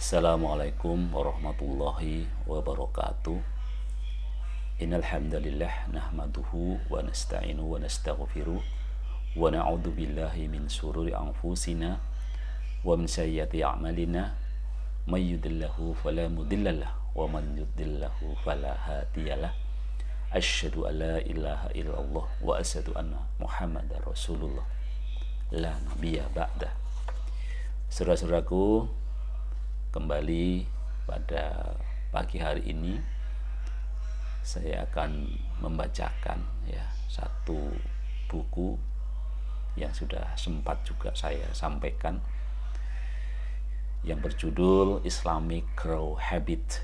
Assalamualaikum warahmatullahi wabarakatuh. Innal hamdalillah nahmaduhu wa nasta'inu wa nastaghfiruh wa na'udzu billahi min shururi anfusina wa min sayyiati a'malina may yudillahu fala mudhillalah wa man yudlillahu fala hadiyalah. Asyhadu an la ilaha illallah wa asyhadu anna Muhammadar Rasulullah la nabiyya ba'da. Saudara-saudaraku, kembali pada pagi hari ini saya akan membacakan satu buku yang sudah sempat juga saya sampaikan, yang berjudul Islamic Grow Habit,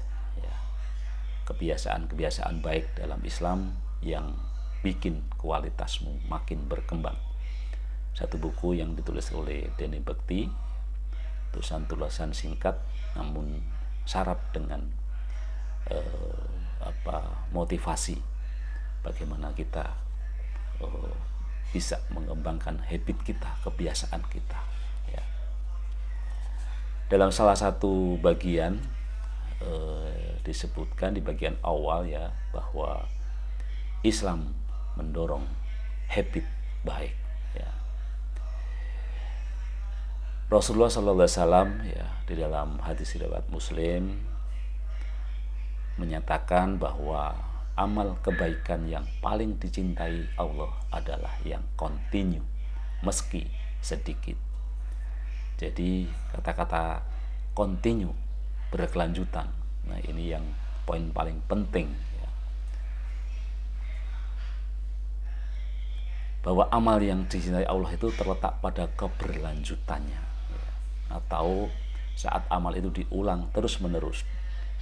kebiasaan-kebiasaan baik dalam Islam yang bikin kualitasmu makin berkembang. Satu buku yang ditulis oleh Denny Bekti, tulisan-tulisan singkat namun syarat dengan motivasi bagaimana kita bisa mengembangkan habit kita, kebiasaan kita. Dalam salah satu bagian disebutkan di bagian awal bahwa Islam mendorong habit baik. Rasulullah SAW di dalam hadis riwayat Muslim menyatakan bahwa amal kebaikan yang paling dicintai Allah adalah yang kontinu meski sedikit. Jadi kata-kata kontinu, berkelanjutan, nah ini yang poin paling penting, bahwa amal yang dicintai Allah itu terletak pada keberlanjutannya, atau saat amal itu diulang terus-menerus.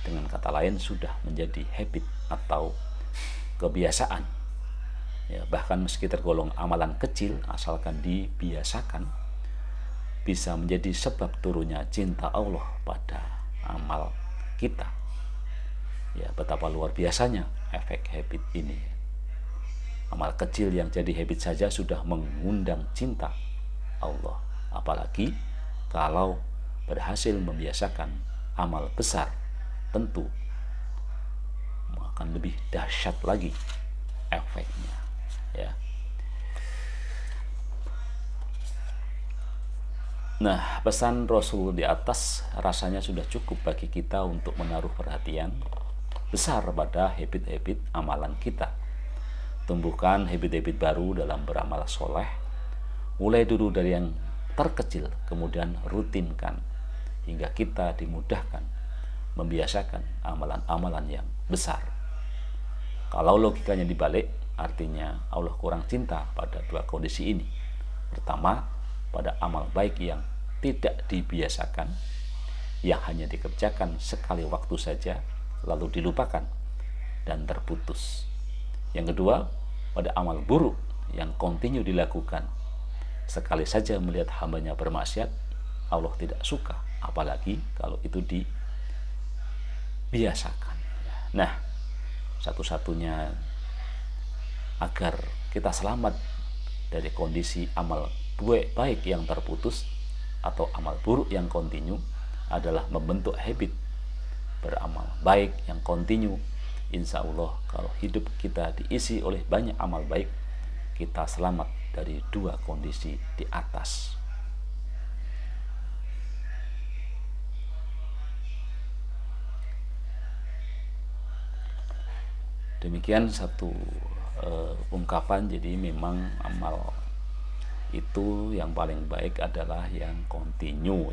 Dengan kata lain, sudah menjadi habit atau kebiasaan. Bahkan meski tergolong amalan kecil, asalkan dibiasakan, bisa menjadi sebab turunnya cinta Allah pada amal kita. Betapa luar biasanya efek habit ini. Amal kecil yang jadi habit saja sudah mengundang cinta Allah, apalagi kalau berhasil membiasakan amal besar, tentu akan lebih dahsyat lagi efeknya. Nah, pesan Rasul di atas rasanya sudah cukup bagi kita untuk menaruh perhatian besar pada habit-habit amalan kita. Tumbuhkan habit-habit baru dalam beramal soleh, mulai dulu dari yang terkecil, kemudian rutinkan hingga kita dimudahkan membiasakan amalan-amalan yang besar. Kalau logikanya dibalik, artinya Allah kurang cinta pada dua kondisi ini. Pertama, pada amal baik yang tidak dibiasakan, yang hanya dikerjakan sekali waktu saja lalu dilupakan dan terputus. Yang kedua, pada amal buruk yang kontinu dilakukan. Sekali saja melihat hambanya bermaksiat, Allah tidak suka, apalagi kalau itu dibiasakan. Nah, satu-satunya agar kita selamat dari kondisi amal baik yang terputus atau amal buruk yang kontinu adalah membentuk habit beramal baik yang kontinu. Insya Allah, kalau hidup kita diisi oleh banyak amal baik, kita selamat dari dua kondisi di atas. Demikian satu ungkapan. Jadi memang amal itu yang paling baik adalah yang kontinu,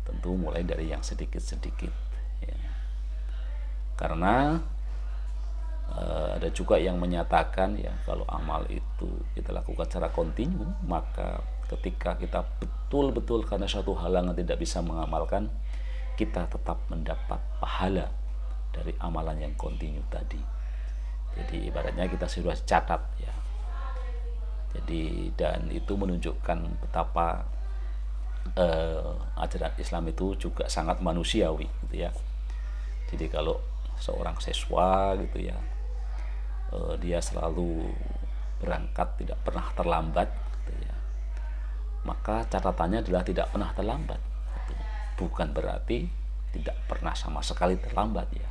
tentu mulai dari yang sedikit-sedikit, karena ada juga yang menyatakan kalau amal itu kita lakukan secara kontinu, maka ketika kita betul-betul karena suatu halangan tidak bisa mengamalkan, kita tetap mendapat pahala dari amalan yang kontinu tadi. Jadi ibaratnya kita sudah catat, jadi, dan itu menunjukkan betapa ajaran Islam itu juga sangat manusiawi, Jadi kalau seorang siswa dia selalu berangkat tidak pernah terlambat, maka catatannya adalah tidak pernah terlambat. Bukan berarti tidak pernah sama sekali terlambat ya.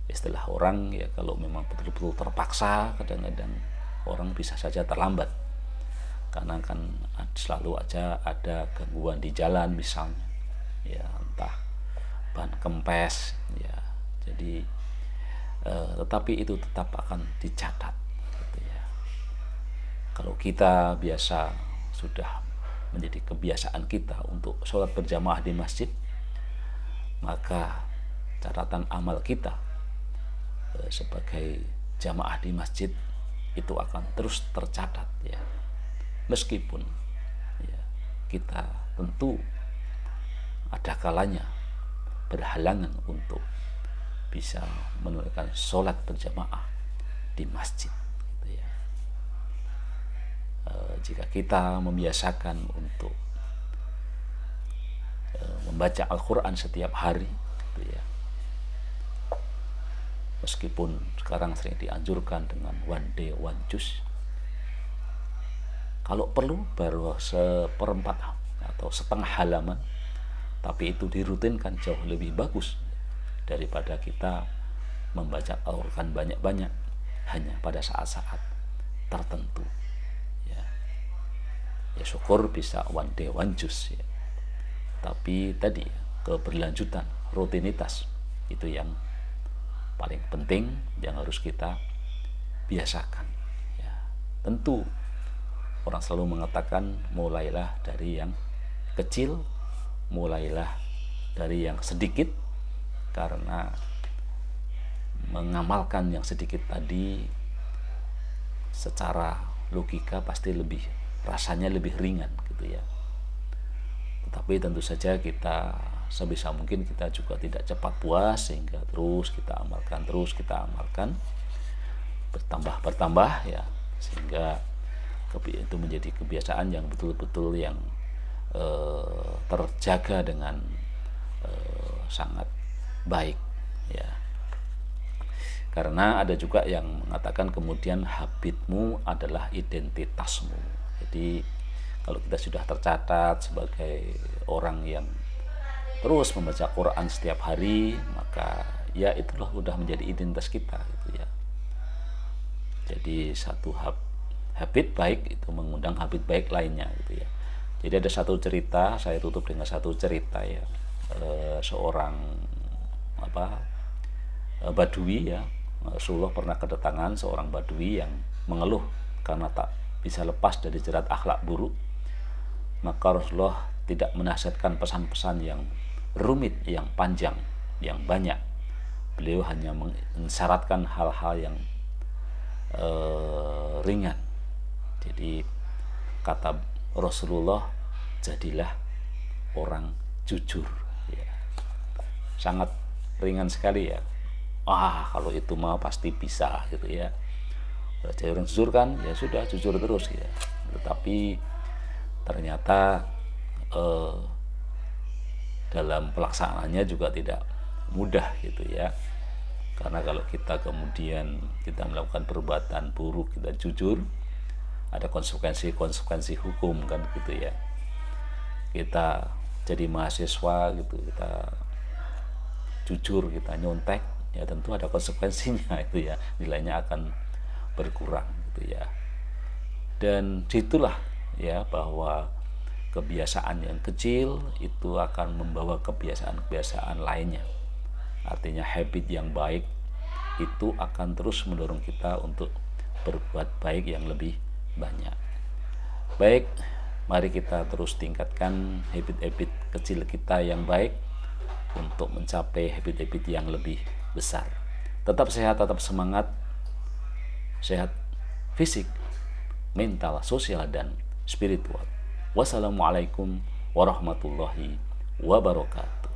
Istilah orang ya, kalau memang betul-betul terpaksa, kadang-kadang orang bisa saja terlambat karena kan selalu aja ada gangguan di jalan misalnya ya, entah ban kempes ya. Jadi tetapi itu tetap akan dicatat gitu ya. Kalau kita biasa, sudah menjadi kebiasaan kita untuk sholat berjamaah di masjid, maka catatan amal kita sebagai jamaah di masjid itu akan terus tercatat ya. Meskipun ya, kita tentu ada kalanya berhalangan untuk bisa menunaikan sholat berjamaah di masjid gitu ya. Jika kita membiasakan untuk membaca Al-Quran setiap hari gitu ya, meskipun sekarang sering dianjurkan dengan one day one juz, kalau perlu baru seperempat atau setengah halaman, tapi itu dirutinkan jauh lebih bagus daripada kita membaca Al-Quran banyak-banyak hanya pada saat-saat tertentu ya. Ya syukur bisa one day one juz ya, tapi tadi keberlanjutan, rutinitas itu yang paling penting yang harus kita biasakan ya. Tentu orang selalu mengatakan mulailah dari yang kecil, mulailah dari yang sedikit, karena mengamalkan yang sedikit tadi secara logika pasti rasanya lebih ringan gitu ya. Tetapi tentu saja kita sebisa mungkin kita juga tidak cepat puas, sehingga terus kita amalkan bertambah ya, sehingga itu menjadi kebiasaan yang betul-betul yang terjaga dengan sangat baik ya. Karena ada juga yang mengatakan kemudian habitmu adalah identitasmu. Jadi kalau kita sudah tercatat sebagai orang yang terus membaca Quran setiap hari, maka ya itulah udah menjadi identitas kita gitu ya. Jadi satu habit baik itu mengundang habit baik lainnya gitu ya. Jadi ada satu cerita, saya tutup dengan satu cerita ya. Seorang badui ya, Rasulullah pernah kedatangan seorang badui yang mengeluh karena tak bisa lepas dari jerat akhlak buruk. Maka Rasulullah tidak menasihatkan pesan-pesan yang rumit, yang panjang, yang banyak. Beliau hanya mensyaratkan hal-hal yang ringan. Jadi kata Rasulullah, jadilah orang jujur ya. Sangat ringan sekali ya. Kalau itu mah pasti bisa gitu ya. Jadi orang jujur kan, ya sudah jujur terus ya. Tetapi ternyata dalam pelaksanaannya juga tidak mudah gitu ya. Karena kalau kita kemudian kita melakukan perbuatan buruk, kita jujur, ada konsekuensi hukum kan gitu ya. Kita jadi mahasiswa gitu, kita jujur, kita nyontek, ya tentu ada konsekuensinya itu ya, nilainya akan berkurang gitu ya. Dan situlah ya bahwa kebiasaan yang kecil itu akan membawa kebiasaan-kebiasaan lainnya. Artinya habit yang baik itu akan terus mendorong kita untuk berbuat baik yang lebih banyak. Baik, mari kita terus tingkatkan habit-habit kecil kita yang baik untuk mencapai habit-habit yang lebih besar. Tetap sehat, tetap semangat, sehat fisik, mental, sosial, dan spiritual. Wassalamualaikum warahmatullahi wabarakatuh.